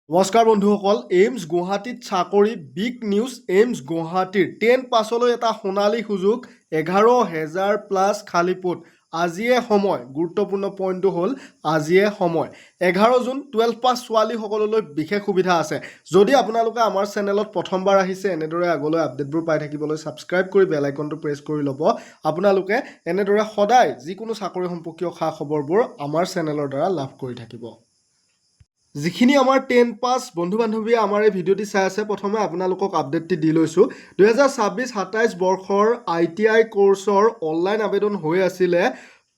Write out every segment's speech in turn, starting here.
নমস্কাৰ বন্ধুসকল, এইমছ গুৱাহাটীত চাকৰি বিগ নিউজ। এইমছ গুৱাহাটীৰ 10 পাছলৈ এটা সোণালী সুযোগ, 11,000 প্লাছ খালী পদ। আজিয়ে সময়, গুৰুত্বপূৰ্ণ পইণ্টটো হ'ল আজিয়ে সময়। 11 জুন 12 পাছ ছোৱালীসকললৈ বিশেষ সুবিধা আছে। যদি আপোনালোকে আমাৰ চেনেলত প্ৰথমবাৰ আহিছে, এনেদৰে আগলৈ আপডেটবোৰ পাই থাকিবলৈ ছাবস্ক্ৰাইব কৰি বেল আইকনটো প্ৰেছ কৰি ল'ব। আপোনালোকে এনেদৰে সদায় যিকোনো চাকৰি সম্পৰ্কীয় খা খবৰবোৰ আমাৰ চেনেলৰ দ্বাৰা লাভ কৰি থাকিব। যিখিনি আমাৰ 10 পাছ বন্ধু বান্ধৱীয়ে আমাৰ এই ভিডিঅ'টি চাই আছে, প্ৰথমে আপোনালোকক আপডেটটি দি লৈছোঁ। 2026-27 বৰ্ষৰ ITI কোৰ্চৰ অনলাইন আবেদন হৈ আছিলে।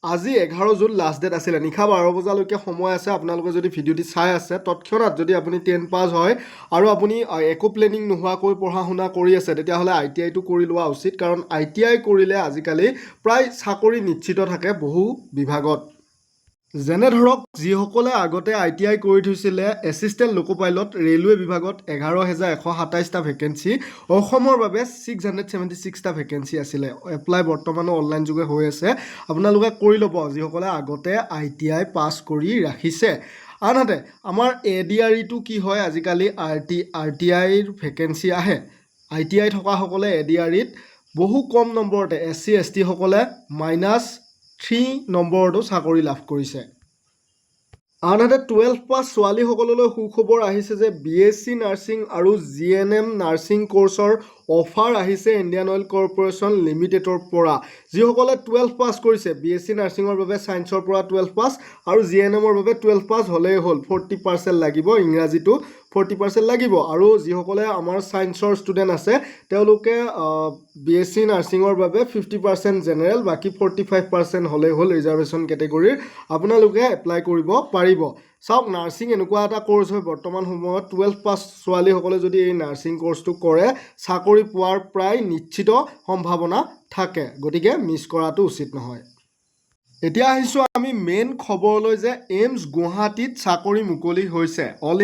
আজি 11 জুন লাষ্ট ডেট আছিলে। নিশা 12 বজালৈকে সময় আছে। আপোনালোকে যদি ভিডিঅ'টি চাই আছে, তৎক্ষণাত যদি আপুনি 10 পাছ হয় আৰু আপুনি একো প্লেনিং নোহোৱাকৈ পঢ়া শুনা কৰি আছে, তেতিয়াহ'লে ITIটো কৰি লোৱা উচিত। কাৰণ ITI কৰিলে আজিকালি প্ৰায় চাকৰি নিশ্চিত থাকে বহু বিভাগত। যেনে ধৰক, যিসকলে আগতে ITI কৰি থৈছিলে এছিষ্টেণ্ট লোকো পাইলট, ৰেলৱে বিভাগত 11,127টা ভেকেঞ্চি, অসমৰ বাবে 676টা ভেকেঞ্চি আছিলে। এপ্লাই বৰ্তমানো অনলাইন যোগে হৈ আছে। আপোনালোকে কৰি ল'ব যিসকলে আগতে ITI পাছ কৰি ৰাখিছে। আনহাতে আমাৰ ADREটো কি হয়, আজিকালি RTIৰ ভেকেঞ্চি আহে। ITI থকাসকলে ADREত বহু কম নম্বৰতে SC ST সকলে -3 নম্বৰতো চাকৰি লাভ কৰিছে। আনহাতে 12 পাছ ছোৱালীসকললৈ সুখবৰ আহিছে যে BSc নাৰ্ছিং আৰু GNM নাৰ্ছিং কোৰ্চৰ অফাৰ আহিছে ইণ্ডিয়ান অইল কৰ্পৰেশ্যন লিমিটেডৰ পৰা। যিসকলে 12 পাছ কৰিছে, BSc নাৰ্ছিঙৰ বাবে ছায়েন্সৰ পৰা 12 পাছ আৰু GNMৰ বাবে 12 পাছ হ'লেই হ'ল। 40% লাগিব, ইংৰাজীটো 40% লাগিব। আৰু যিসকলে আমাৰ ছায়েন্সৰ ষ্টুডেণ্ট আছে, তেওঁলোকে BSc নাৰ্ছিঙৰ বাবে 50% জেনেৰেল, বাকী 45% হ'লেই হ'ল ৰিজাৰ্ভেশ্যন কেটেগৰীৰ। আপোনালোকে এপ্লাই কৰিব পাৰিব। চাওক, নাৰ্ছিং এনেকুৱা এটা কোৰ্চ হয়, বৰ্তমান সময়ত 12 পাছ ছোৱালীসকলে যদি এই নাৰ্ছিং কোৰ্চটো কৰে, চাকৰি পোৱাৰ প্ৰায় নিশ্চিত সম্ভাৱনা থাকে। গতিকে মিছ কৰাটো উচিত নহয়। এতিয়া আহিছোঁ আমি মেইন খবৰলৈ যে এইমছ গুৱাহাটীত চাকৰি মুকলি হৈছে। All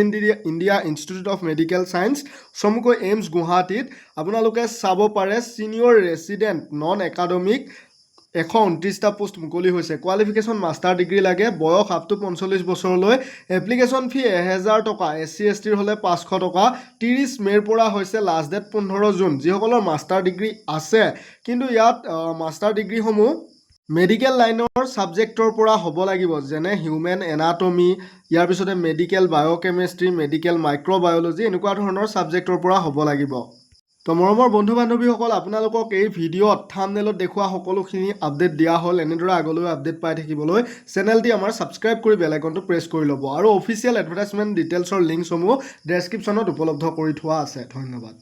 India Institute of Medical Science, চমুকৈ এইমছ গুৱাহাটীত আপোনালোকে চাব পাৰে ছিনিয়ৰ ৰেচিডেণ্ট নন একাডেমিক 129টা পোষ্ট মুকলি হৈছে। কোৱালিফিকেশ্যন মাষ্টাৰ ডিগ্ৰী লাগে, বয়স আপ টু 45 বছৰলৈ। এপ্লিকেশ্যন ফি 1000 টকা, SC STৰ হ'লে 500 টকা। 30 মে'ৰ পৰা হৈছে, লাষ্ট ডেট 15 জুন। যিসকলৰ মাষ্টাৰ ডিগ্ৰী আছে, কিন্তু ইয়াত মাষ্টাৰ ডিগ্ৰীসমূহ মেডিকেল লাইনৰ ছাবজেক্টৰ পৰা হ'ব লাগিব, যেনে হিউমেন এনাটমি, ইয়াৰ পিছতে মেডিকেল বায়'কেমেষ্ট্ৰি, মেডিকেল মাইক্ৰ'বায়'লজি, এনেকুৱা ধৰণৰ ছাবজেক্টৰ পৰা হ'ব লাগিব। তো মৰমৰ বন্ধু বান্ধৱীসকল, আপোনালোকক এই ভিডিঅ'ত থাম্বনেইলত দেখুওৱা সকলোখিনি আপডেট দিয়া হ'ল। এনেদৰে আগলৈ আপডেট পাই থাকিবলৈ চেনেলটি আমাৰ ছাবস্ক্ৰাইব কৰি বেল আইকনটো প্ৰেছ কৰি ল'ব। আৰু অফিচিয়েল এডভাৰটাইজমেণ্ট ডিটেইলছৰ লিংকসমূহ ডেছক্ৰিপশ্যনত উপলব্ধ কৰি থোৱা আছে। ধন্যবাদ।